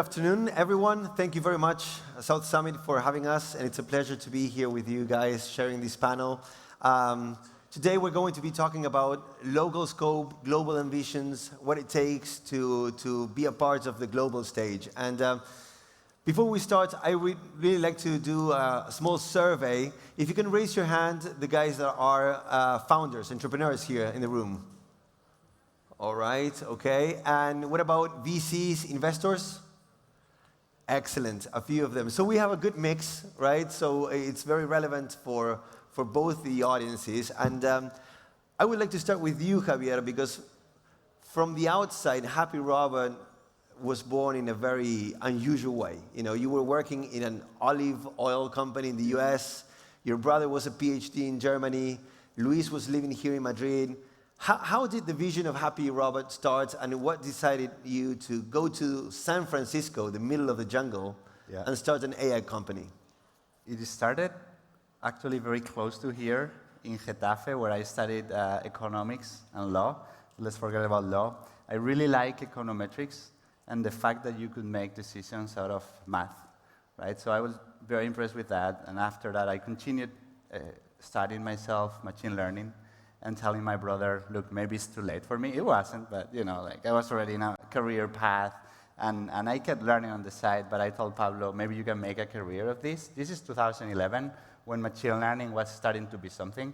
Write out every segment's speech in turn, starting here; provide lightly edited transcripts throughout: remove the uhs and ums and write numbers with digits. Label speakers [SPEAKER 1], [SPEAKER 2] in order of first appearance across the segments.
[SPEAKER 1] afternoon, everyone. Thank you very much, South Summit, for having us, and it's a pleasure to be here with you guys sharing this panel. Today we're going to be talking about local scope, global ambitions, what it takes to be a part of the global stage. And before we start, I would really like to do a small survey. If you can raise your hand, the guys that are founders, entrepreneurs here in the room. All right, okay. And what about VCs, investors? Excellent, a few of them. So we have a good mix, right? So it's very relevant for both the audiences. And I would like to start with you, Javier, because from the outside, Happy Robot was born in a very unusual way. You know, you were working in an olive oil company in the US. Your brother was a PhD in Germany. Luis was living here in Madrid. How did the vision of Happy Robot start, and what decided you to go to San Francisco, the middle of the jungle, and start an AI company?
[SPEAKER 2] It started actually very close to here in Getafe, where I studied economics and law. Let's forget about law. I really like econometrics and the fact that you could make decisions out of math, right? So I was very impressed with that, and after that I continued studying myself, machine learning, and telling my brother, look, maybe it's too late for me. It wasn't, but you know, like I was already in a career path, and I kept learning on the side, but I told Pablo, maybe you can make a career of this. This is 2011, when machine learning was starting to be something,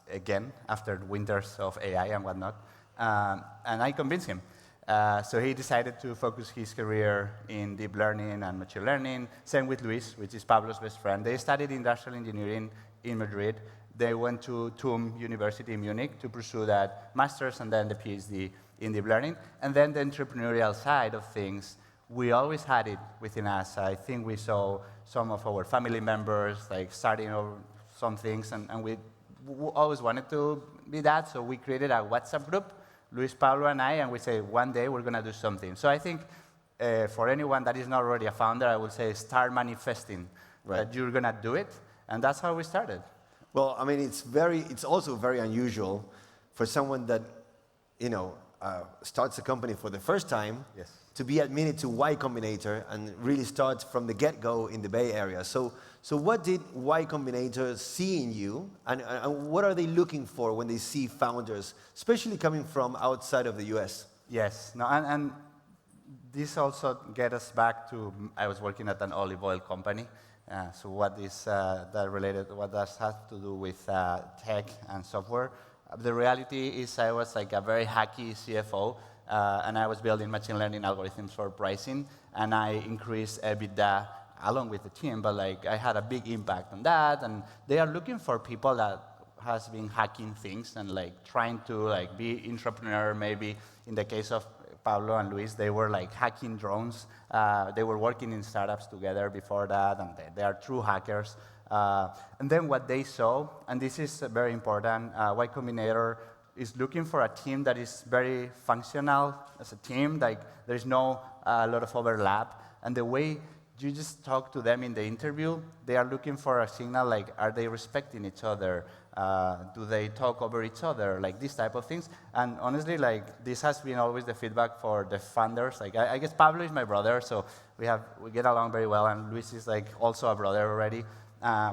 [SPEAKER 2] again, after the winters of AI and whatnot, and I convinced him. So he decided to focus his career in deep learning and machine learning. Same with Luis, which is Pablo's best friend. They studied industrial engineering in Madrid. They went to TUM University in Munich to pursue that master's and then the PhD in deep learning. And then the entrepreneurial side of things, we always had it within us. I think we saw some of our family members like starting some things, and we always wanted to be that. So we created a WhatsApp group, Luis, Pablo, and I, and we say, one day we're going to do something. So I think for anyone that is not already a founder, I would say start manifesting that you're going to do it. And that's how we started.
[SPEAKER 1] Well, I mean, it's also very unusual for someone that, you know, starts a company for the first time to be admitted to Y Combinator and really start from the get-go in the Bay Area. So what did Y Combinator see in you, and what are they looking for when they see founders, especially coming from outside of the US?
[SPEAKER 2] Yes, no, and this also gets us back to, I was working at an olive oil company. So what is that related? What does have to do with tech and software? The reality is I was like a very hacky CFO, and I was building machine learning algorithms for pricing, and I increased EBITDA along with the team, but like I had a big impact on that, and they are looking for people that has been hacking things and like trying to like be entrepreneur. Maybe in the case of Pablo and Luis, they were like hacking drones. They were working in startups together before that, and they are true hackers. And then what they saw, and this is very important, Y Combinator is looking for a team that is very functional as a team. Like there's no a lot of overlap, and the way you just talk to them in the interview, they are looking for a signal like, are they respecting each other? Do they talk over each other? Like these type of things. And honestly, like this has been always the feedback for the founders. Like I guess Pablo is my brother, so we get along very well, and Luis is like also a brother already.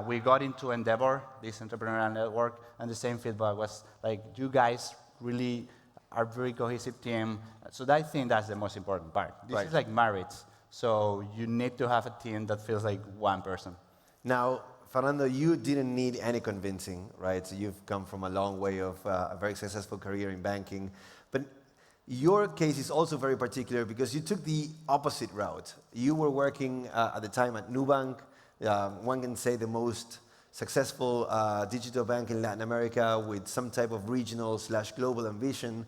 [SPEAKER 2] We got into Endeavor, this entrepreneurial network, and the same feedback was like, you guys really are a very cohesive team. So I think that's the most important part. This is like marriage. So you need to have a team that feels like one person.
[SPEAKER 1] Now, Fernando, you didn't need any convincing, right? So you've come from a long way of a very successful career in banking. But your case is also very particular because you took the opposite route. You were working at the time at Nubank, one can say the most successful digital bank in Latin America with some type of regional/global ambition.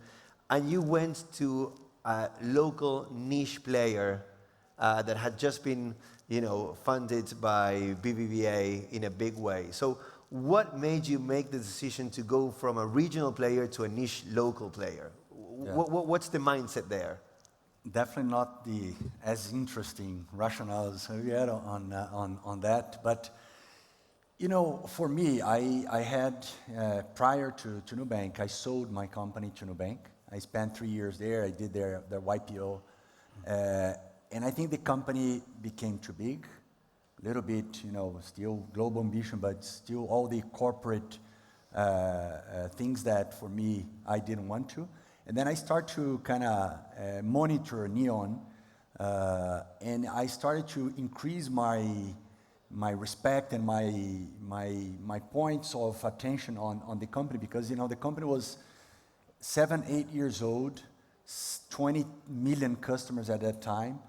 [SPEAKER 1] And you went to a local niche player that had just been funded by BBVA in a big way. So what made you make the decision to go from a regional player to a niche local player? What's the mindset there?
[SPEAKER 3] Definitely not the as interesting rationale as Javier on that. But, you know, for me, I had, prior to Nubank, I sold my company to Nubank. I spent 3 years there. I did their YPO. and I think the company became too big, a little bit, still global ambition, but still all the corporate things that for me, I didn't want to. And then I start to kind of monitor Neon, and I started to increase my respect and my points of attention on the company, because the company was 7, 8 years old, 20 million customers at that time,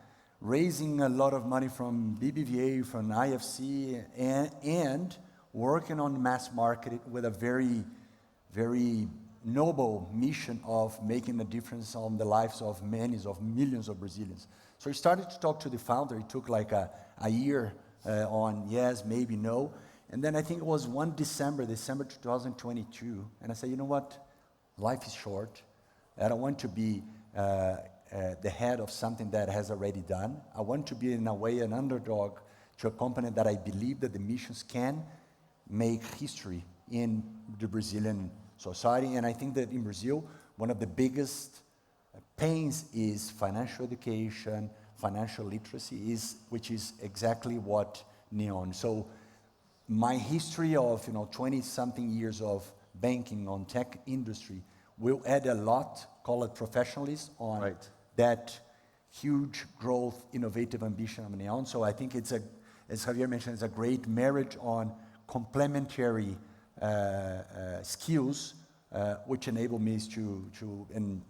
[SPEAKER 3] raising a lot of money from BBVA, from IFC, and working on mass market with a very, very noble mission of making a difference on the lives of millions of Brazilians. So I started to talk to the founder. It took like a year on yes, maybe no. And then I think it was one December 2022. And I said, you know what? Life is short. I don't want to be the head of something that has already done. I want to be, in a way, an underdog to a company that I believe that the missions can make history in the Brazilian society. And I think that in Brazil, one of the biggest pains is financial education, financial literacy, which is exactly what Neon. So my history of 20-something years of banking on tech industry will add a lot, call it professionalism, on that huge growth, innovative ambition of Neon. So I think it's as Javier mentioned, it's a great marriage on complementary skills, which enable me to in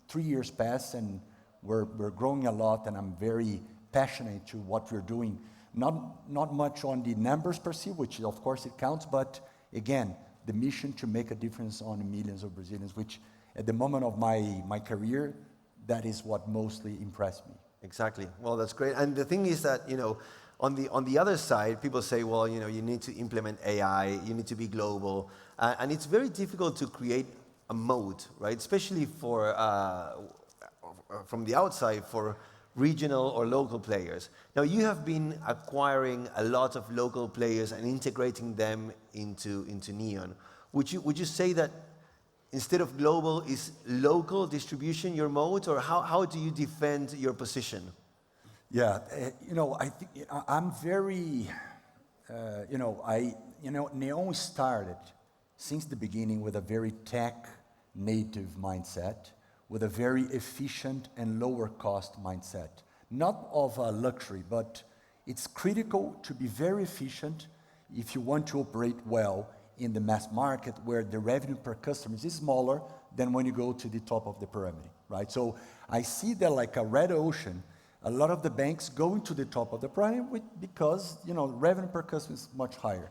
[SPEAKER 3] 3 years pass, and we're growing a lot, and I'm very passionate to what we're doing. Not much on the numbers per se, which of course it counts, but again, the mission to make a difference on millions of Brazilians, which at the moment of my career, that is what mostly impressed me.
[SPEAKER 1] Exactly. Well, that's great. And the thing is that, on the other side, people say, well, you need to implement AI, you need to be global, and it's very difficult to create a moat, right? Especially for from the outside for regional or local players. Now, you have been acquiring a lot of local players and integrating them into Neon. Would you say that instead of global, is local distribution your moat, or how do you defend your position?
[SPEAKER 3] Yeah, I think I'm very, Neon started since the beginning with a very tech-native mindset, with a very efficient and lower-cost mindset. Not of a luxury, but it's critical to be very efficient if you want to operate well in the mass market, where the revenue per customer is smaller than when you go to the top of the pyramid, right? So I see that like a red ocean, a lot of the banks going to the top of the pyramid because revenue per customer is much higher.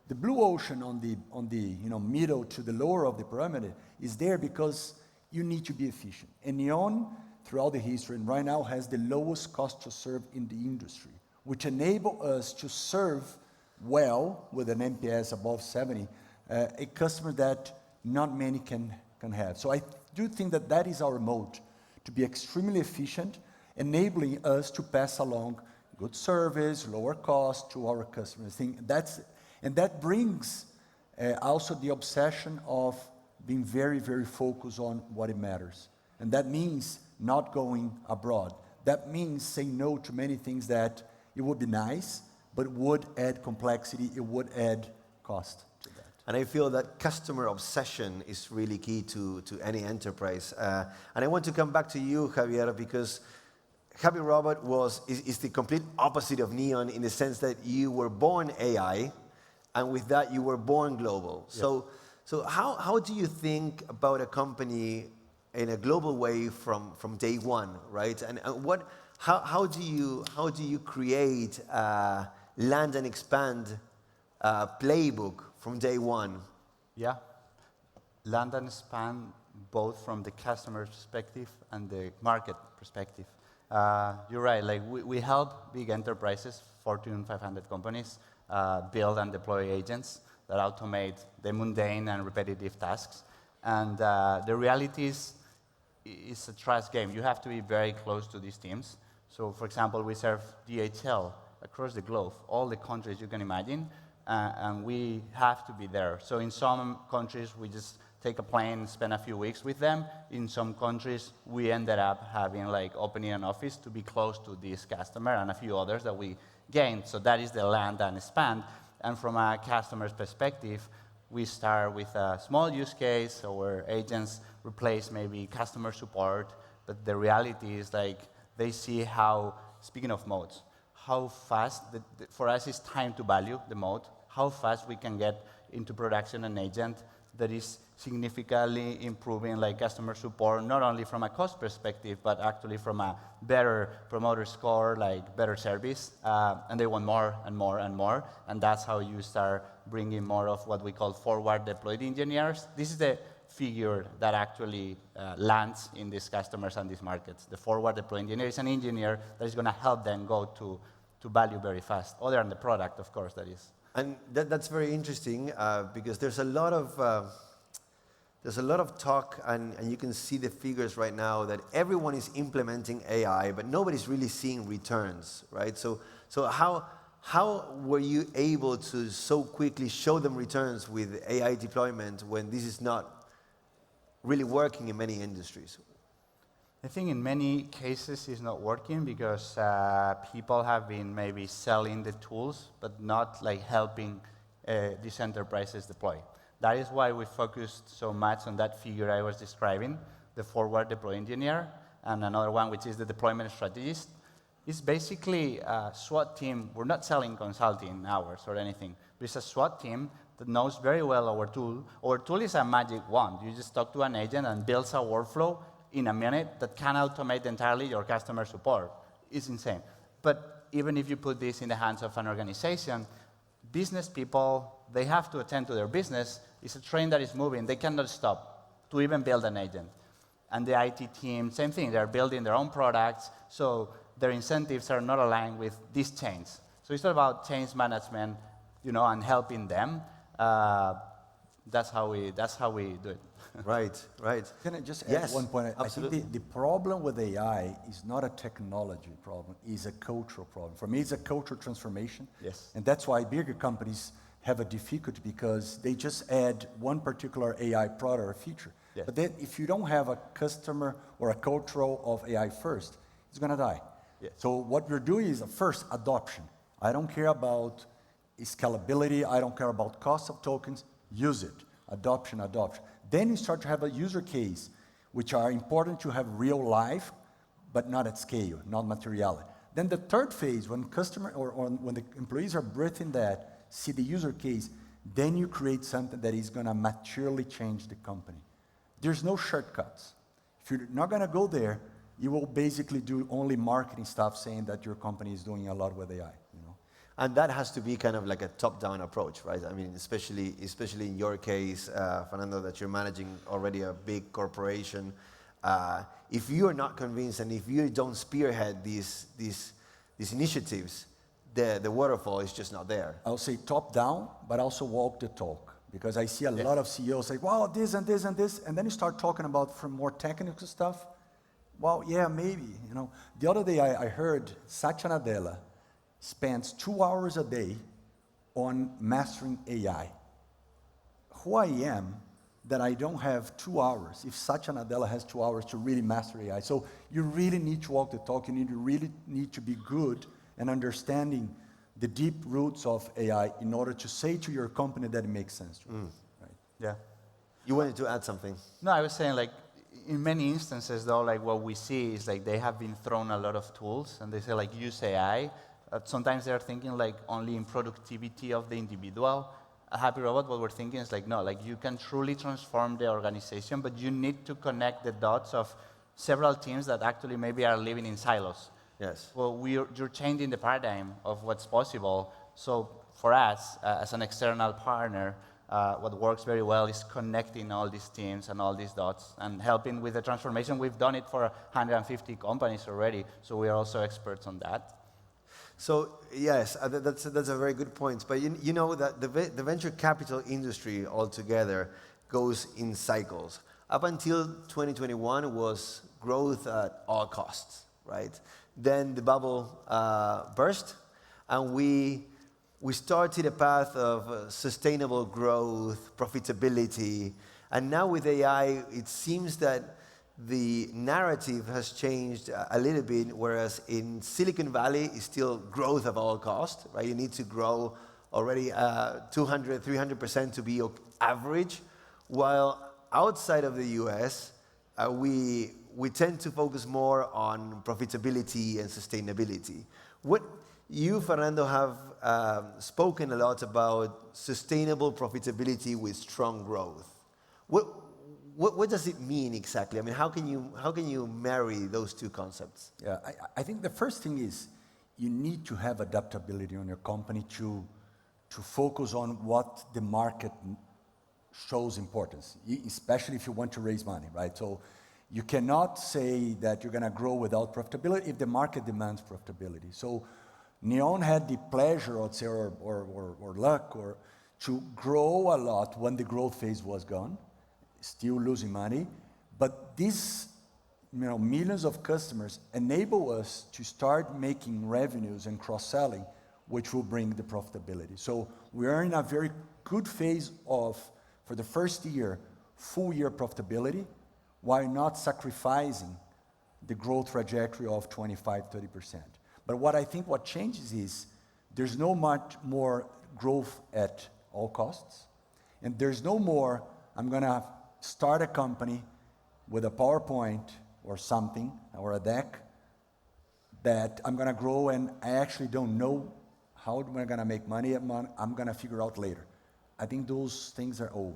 [SPEAKER 3] The blue ocean on the middle to the lower of the pyramid is there because you need to be efficient. And Neon, throughout the history, and right now has the lowest cost to serve in the industry, which enable us to serve well with an NPS above 70, a customer that not many can have. So I do think that is our mode, to be extremely efficient, enabling us to pass along good service, lower cost to our customers. And that brings also the obsession of being very, very focused on what it matters. And that means not going abroad. That means saying no to many things that it would be nice, but it would add complexity, it would add cost to that.
[SPEAKER 1] And I feel that customer obsession is really key to any enterprise. And I want to come back to you, Javier, because Javier Robert is the complete opposite of Neon in the sense that you were born AI, and with that you were born global. Yes. So how do you think about a company in a global way from day one, right? And how do you create land and expand playbook from day one?
[SPEAKER 2] Yeah, land and expand both from the customer perspective and the market perspective. You're right, like we help big enterprises, Fortune 500 companies, build and deploy agents that automate the mundane and repetitive tasks. And the reality is, it's a trust game. You have to be very close to these teams. So, for example, we serve DHL across the globe, all the countries you can imagine, and we have to be there. So in some countries, we just take a plane, spend a few weeks with them. In some countries, we ended up having like opening an office to be close to this customer and a few others that we gained. So that is the land and expand. And from a customer's perspective, we start with a small use case, so where agents replace maybe customer support, but the reality is like they see how, speaking of modes, how fast, for us is time to value, the mode, how fast we can get into production an agent that is significantly improving like customer support, not only from a cost perspective, but actually from a better promoter score, like better service, and they want more and more and more, and that's how you start bringing more of what we call forward deployed engineers. This is the figure that actually lands in these customers and these markets. The forward deployed engineer is an engineer that is going to help them go to value very fast, other than the product, of course, that is.
[SPEAKER 1] And that's very interesting because there's a lot of talk, and you can see the figures right now that everyone is implementing AI, but nobody's really seeing returns, right? So how were you able to so quickly show them returns with AI deployment when this is not really working in many industries?
[SPEAKER 2] I think in many cases it's not working because people have been maybe selling the tools, but not like helping these enterprises deploy. That is why we focused so much on that figure I was describing, the forward deploy engineer, and another one which is the deployment strategist. It's basically a SWAT team. We're not selling consulting hours or anything. It's a SWAT team that knows very well our tool. Our tool is a magic wand. You just talk to an agent and builds a workflow in a minute that can automate entirely your customer support. It's insane. But even if you put this in the hands of an organization, business people, they have to attend to their business. It's a train that is moving. They cannot stop to even build an agent. And the IT team, same thing. They're building their own products, so their incentives are not aligned with these chains. So it's all about change management, and helping them. That's how we do it.
[SPEAKER 1] Right.
[SPEAKER 3] Can I just add
[SPEAKER 1] Yes,
[SPEAKER 3] one point?
[SPEAKER 1] absolutely.
[SPEAKER 3] I think the problem with AI is not a technology problem, it's a cultural problem. For me, it's a cultural transformation.
[SPEAKER 2] Yes.
[SPEAKER 3] And that's why bigger companies have a difficulty because they just add one particular AI product or feature.
[SPEAKER 2] Yes.
[SPEAKER 3] But then if you don't have a customer or a cultural of AI first, it's going to die.
[SPEAKER 2] Yes.
[SPEAKER 3] So what we're doing is first adoption. I don't care about scalability. I don't care about cost of tokens. Use it. Adoption. Then you start to have a user case, which are important to have real life, but not at scale, not materiality. Then the third phase, when customer or when the employees are breathing that, see the user case, then you create something that is going to materially change the company. There's no shortcuts. If you're not going to go there, you will basically do only marketing stuff saying that your company is doing a lot with AI.
[SPEAKER 1] And that has to be kind of like a top-down approach, right? I mean, especially in your case, Fernando, that you're managing already a big corporation. If you are not convinced and if you don't spearhead these initiatives, the waterfall is just not there.
[SPEAKER 3] I'll say top-down, but also walk the talk. Because I see a lot of CEOs say, well, this and this and this, and then you start talking about from more technical stuff. Well, yeah, maybe. The other day I heard Satya Nadella spends 2 hours a day on mastering AI. Who I am that I don't have 2 hours if Satya Nadella has 2 hours to really master AI. So you really need to walk the talk. You really need to be good and understanding the deep roots of AI in order to say to your company that it makes sense. Right?
[SPEAKER 2] Yeah.
[SPEAKER 1] You wanted to add something?
[SPEAKER 2] No, I was saying like in many instances though, like what we see is like they have been thrown a lot of tools and they say like use AI. Sometimes they're thinking like only in productivity of the individual. A happy robot, what we're thinking is like, no, like you can truly transform the organization, but you need to connect the dots of several teams that actually maybe are living in silos.
[SPEAKER 1] Yes.
[SPEAKER 2] Well, you're changing the paradigm of what's possible. So for us, as an external partner, what works very well is connecting all these teams and all these dots and helping with the transformation. We've done it for 150 companies already, so we are also experts on that.
[SPEAKER 1] So yes, that's a very good point. But you know that the venture capital industry altogether goes in cycles. Up until 2021 was growth at all costs, right? Then the bubble burst, and we started a path of sustainable growth, profitability, And now with AI, it seems that the narrative has changed a little bit, whereas in Silicon Valley, it's still growth of all cost, right? You need to grow already 200, 300% to be average, while outside of the US, we tend to focus more on profitability and sustainability. You, Fernando, have spoken a lot about sustainable profitability with strong growth. What does it mean exactly? I mean, how can you marry those two concepts?
[SPEAKER 3] Yeah, I think the first thing is you need to have adaptability on your company to focus on what the market shows importance, especially if you want to raise money, right? So you cannot say that you're going to grow without profitability if the market demands profitability. So Neon had the pleasure, I'd say, or luck, or to grow a lot when the growth phase was gone, still losing money. But these millions of customers enable us to start making revenues and cross-selling, which will bring the profitability. So we are in a very good phase of, for the first year, full year profitability, while not sacrificing the growth trajectory of 25, 30%. But what changes is there's no much more growth at all costs, and there's no more, I'm going to start a company with a PowerPoint or something, or a deck, that I'm going to grow and I actually don't know how am I going to make money, I'm going to figure out later. I think those things are over.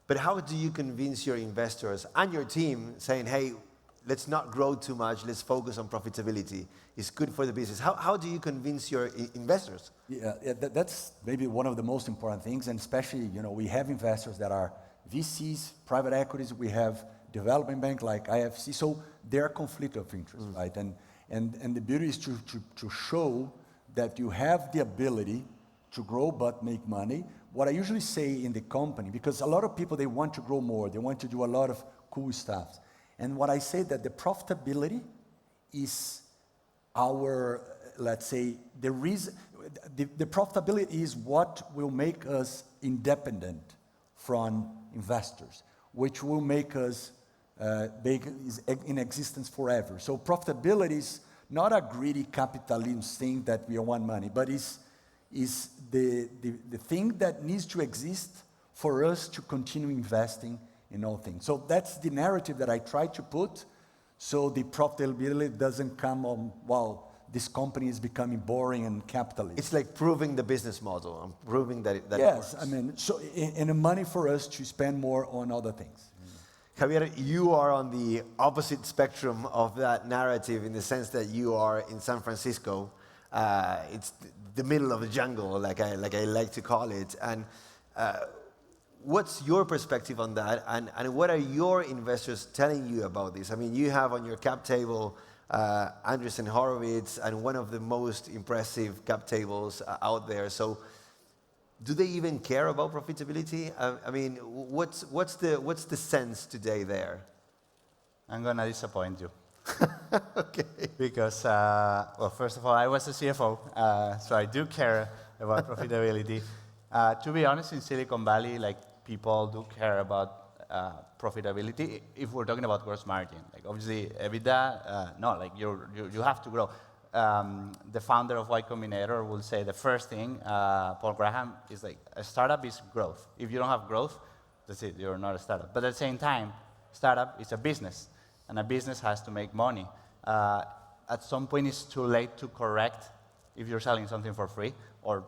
[SPEAKER 1] But how do you convince your investors and your team saying, hey, let's not grow too much, let's focus on profitability. It's good for the business. How do you convince your investors?
[SPEAKER 3] Yeah, that's maybe one of the most important things, and especially, we have investors that are VCs, private equities, we have development bank like IFC, so they're a conflict of interest, right? And the beauty is to show that you have the ability to grow but make money. What I usually say in the company, because a lot of people, they want to grow more, they want to do a lot of cool stuff. And what I say that the profitability is our, let's say, the reason, the profitability is what will make us independent from investors, which will make us in existence forever. So profitability is not a greedy capitalism thing that we want money, but is the thing that needs to exist for us to continue investing in all things. So that's the narrative that I try to put, so the profitability doesn't come on, well, this company is becoming boring and capitalist.
[SPEAKER 1] It's like proving the business model and proving that
[SPEAKER 3] yes,
[SPEAKER 1] it works.
[SPEAKER 3] I mean, so and money for us to spend more on other things.
[SPEAKER 1] Javier, you are on the opposite spectrum of that narrative in the sense that you are in San Francisco. It's the middle of the jungle, like I like to call it. And what's your perspective on that? And what are your investors telling you about this? I mean, you have on your cap table Andreessen Horowitz and one of the most impressive cap tables out there. So do they even care about profitability? I mean, what's the sense today there?
[SPEAKER 2] I'm going to disappoint you.
[SPEAKER 1] Okay.
[SPEAKER 2] Because, well, first of all, I was a CFO, so I do care about profitability. To be honest, in Silicon Valley, like, people do care about profitability if we're talking about gross margin. Like, obviously, EBITDA, no, like, you have to grow. The founder of Y Combinator will say the first thing, Paul Graham, is like, a startup is growth. If you don't have growth, that's it, you're not a startup. But at the same time, startup is a business, and a business has to make money. At some point, it's too late to correct if you're selling something for free or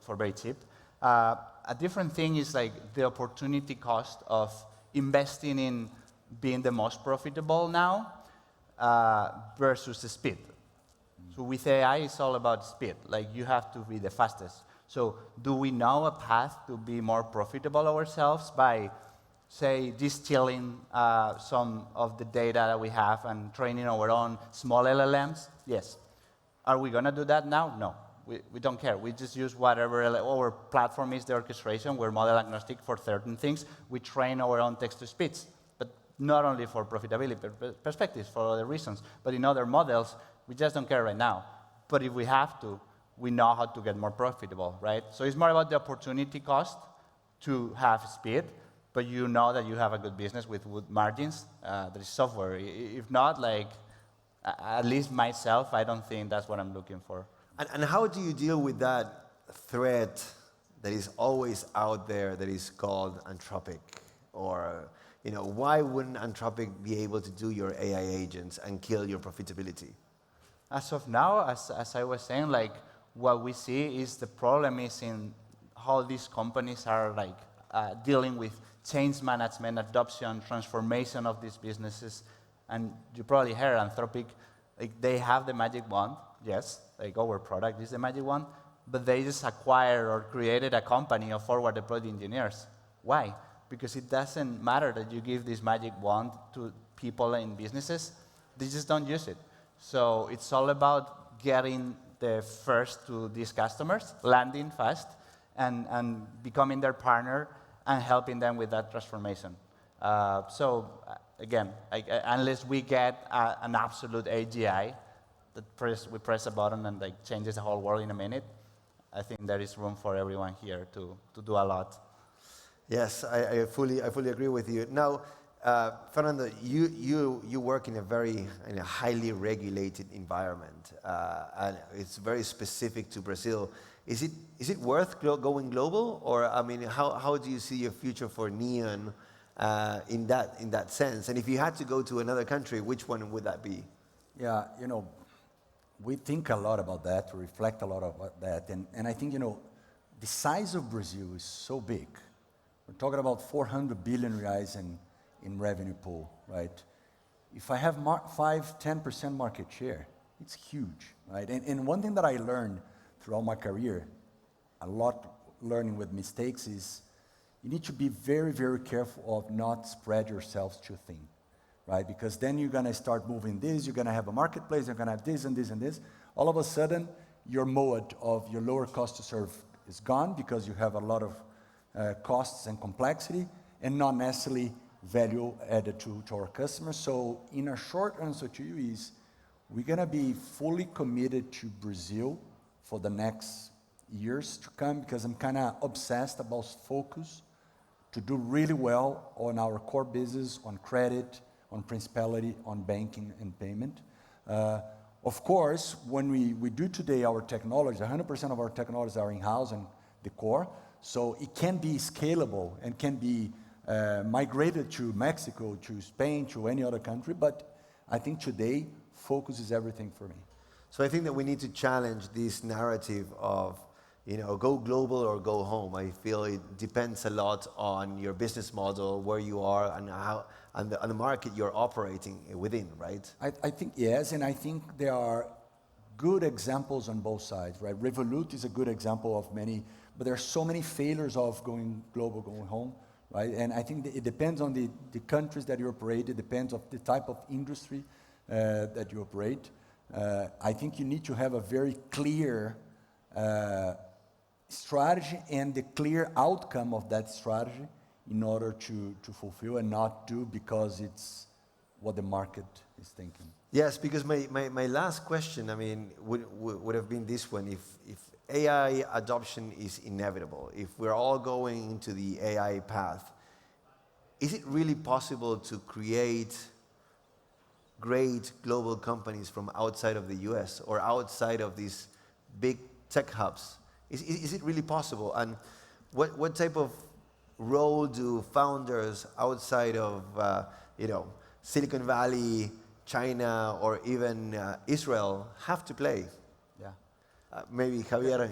[SPEAKER 2] for very cheap. A different thing is like the opportunity cost of investing in being the most profitable now versus the speed. So with AI, it's all about speed. Like, you have to be the fastest. So do we know a path to be more profitable ourselves by, say, distilling some of the data that we have and training our own small LLMs? Yes. Are we going to do that now? No. We don't care. We just use whatever our platform is, the orchestration. We're model agnostic for certain things. We train our own text-to-speech, but not only for profitability perspectives, for other reasons. But in other models, we just don't care right now. But if we have to, we know how to get more profitable, right? So it's more about the opportunity cost to have speed, but you know that you have a good business with good margins, there is software. If not, like, at least myself, I don't think that's what I'm looking for.
[SPEAKER 1] And how do you deal with that threat that is always out there that is called Anthropic? Or, why wouldn't Anthropic be able to do your AI agents and kill your profitability?
[SPEAKER 2] As of now, as I was saying, like, what we see is the problem is in how these companies are like dealing with change management, adoption, transformation of these businesses. And you probably heard Anthropic, like, they have the magic wand, yes, like our product is the magic wand, but they just acquired or created a company of forward deployed engineers. Why? Because it doesn't matter that you give this magic wand to people in businesses, they just don't use it. So it's all about getting the first to these customers, landing fast, and becoming their partner and helping them with that transformation. Again, unless we get an absolute AGI, we press a button and like changes the whole world in a minute, I think there is room for everyone here to do a lot.
[SPEAKER 1] Yes, I fully agree with you. Now, Fernando, you work in a highly regulated environment, and it's very specific to Brazil. Is it worth going global, or I mean, how do you see your future for Neon in that sense? And if you had to go to another country, which one would that be?
[SPEAKER 3] Yeah, we think a lot about that, we reflect a lot about that, and I think, the size of Brazil is so big. We're talking about 400 billion reais in revenue pool, right? If I have 5-10% market share, it's huge, right? And one thing that I learned throughout my career, a lot learning with mistakes, is you need to be very, very careful of not spread yourselves too thin, right? Because then you're gonna start moving this, you're gonna have a marketplace, you're gonna have this and this and this. All of a sudden, your mode of your lower cost to serve is gone because you have a lot of costs and complexity, and not necessarily value added to our customers. So in a short answer to you is, we're gonna be fully committed to Brazil for the next years to come, because I'm kinda obsessed about focus to do really well on our core business, on credit, on principality, on banking and payment. Of course, when we do today our technology, 100% of our technologies are in-house and the core, so it can be scalable and can be migrated to Mexico, to Spain, to any other country, but I think today, focus is everything for me.
[SPEAKER 1] So I think that we need to challenge this narrative of, go global or go home. I feel it depends a lot on your business model, where you are, and how, and the market you're operating within, right?
[SPEAKER 3] I think yes, and I think there are good examples on both sides, right? Revolut is a good example of many, but there are so many failures of going global, going home, right? And I think it depends on the countries that you operate, it depends on the type of industry that you operate. I think you need to have a very clear strategy and the clear outcome of that strategy in order to fulfill, and not do because it's what the market is thinking.
[SPEAKER 1] Yes, because my last question, I mean, would have been this one. If AI adoption is inevitable, if we're all going into the AI path, is it really possible to create great global companies from outside of the US or outside of these big tech hubs? Is it really possible? And what type of role do founders outside of Silicon Valley, China, or even Israel have to play?
[SPEAKER 2] Yeah.
[SPEAKER 1] Maybe Javier,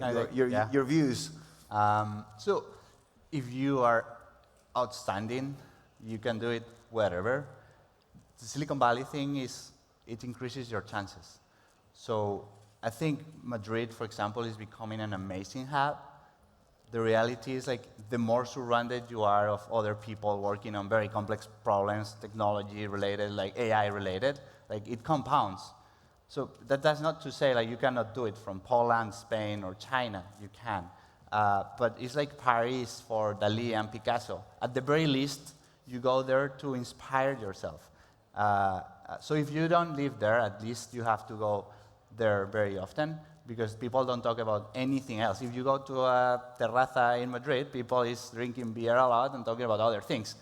[SPEAKER 1] your views.
[SPEAKER 2] So if you are outstanding, you can do it wherever. The Silicon Valley thing is, it increases your chances. So I think Madrid, for example, is becoming an amazing hub. The reality is, like, the more surrounded you are of other people working on very complex problems, technology related, like AI related, like, it compounds. So that's not to say like you cannot do it from Poland, Spain, or China. You can. But it's like Paris for Dalí and Picasso. At the very least, you go there to inspire yourself. So if you don't live there, at least you have to go there very often. because people don't talk about anything else. If you go to a terraza in Madrid, people is drinking beer a lot and talking about other things.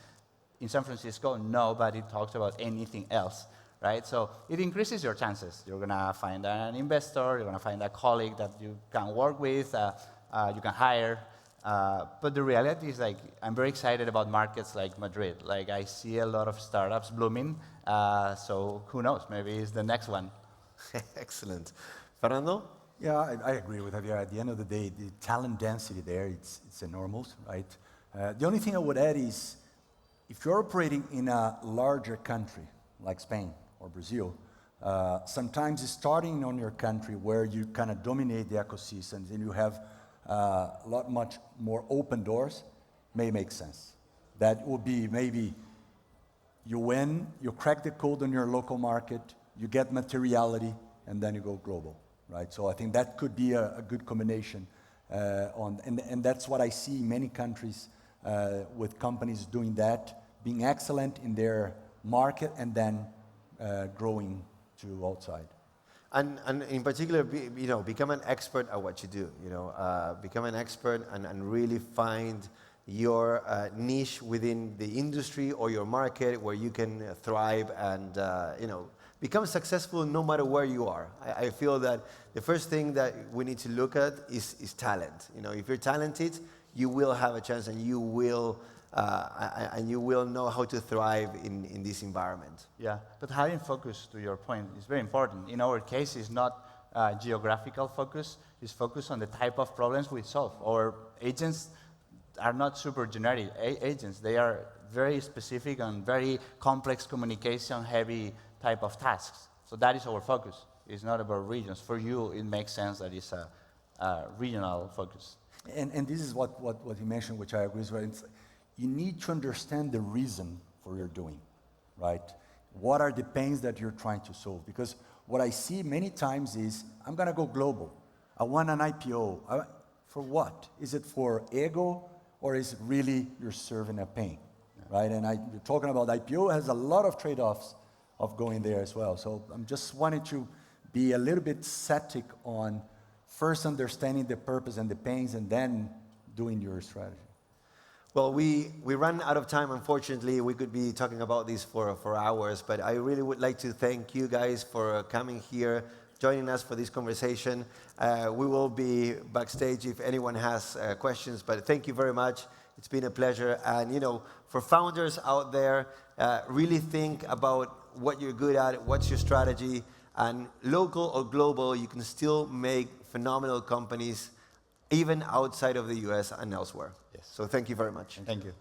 [SPEAKER 2] In San Francisco, nobody talks about anything else, right? So it increases your chances. You're gonna find an investor, you're gonna find a colleague that you can work with, you can hire. But the reality is, like, I'm very excited about markets like Madrid. Like, I see a lot of startups blooming, so who knows, maybe it's the next one.
[SPEAKER 1] Excellent. Fernando?
[SPEAKER 3] Yeah, I agree with Javier. At the end of the day, the talent density there, it's enormous, right? The only thing I would add is, if you're operating in a larger country, like Spain or Brazil, sometimes starting on your country where you kind of dominate the ecosystems and you have much more open doors may make sense. That would be maybe you win, you crack the code on your local market, you get materiality, and then you go global, right? So I think that could be a good combination. And that's what I see in many countries with companies doing that, being excellent in their market and then growing to outside.
[SPEAKER 1] And in particular, become an expert at what you do. Become an expert and really find your niche within the industry or your market where you can thrive and become successful no matter where you are. I feel that the first thing that we need to look at is talent. If you're talented, you will have a chance and you will know how to thrive in this environment.
[SPEAKER 2] Yeah, but having focus, to your point, is very important. In our case, it's not geographical focus, it's focus on the type of problems we solve. Our agents are not super generic agents. They are very specific and very complex communication-heavy type of tasks. So that is our focus. It's not about regions. For you, it makes sense that it's a regional focus.
[SPEAKER 3] And this is what you mentioned, which I agree with. You need to understand the reason for your doing, right? What are the pains that you're trying to solve? Because what I see many times is, I'm going to go global. I want an IPO. For what? Is it for ego, or is it really you're serving a pain, right? And you're talking about IPO has a lot of trade-offs of going there as well. So I'm just wanting to be a little bit static on first understanding the purpose and the pains and then doing your strategy.
[SPEAKER 1] Well, we ran out of time, unfortunately. We could be talking about this for hours, but I really would like to thank you guys for coming here, joining us for this conversation. We will be backstage if anyone has questions, but thank you very much. It's been a pleasure. And, for founders out there, really think about what you're good at, what's your strategy, and local or global, you can still make phenomenal companies even outside of the US and elsewhere.
[SPEAKER 2] Yes.
[SPEAKER 1] So thank you very much.
[SPEAKER 2] Thank you.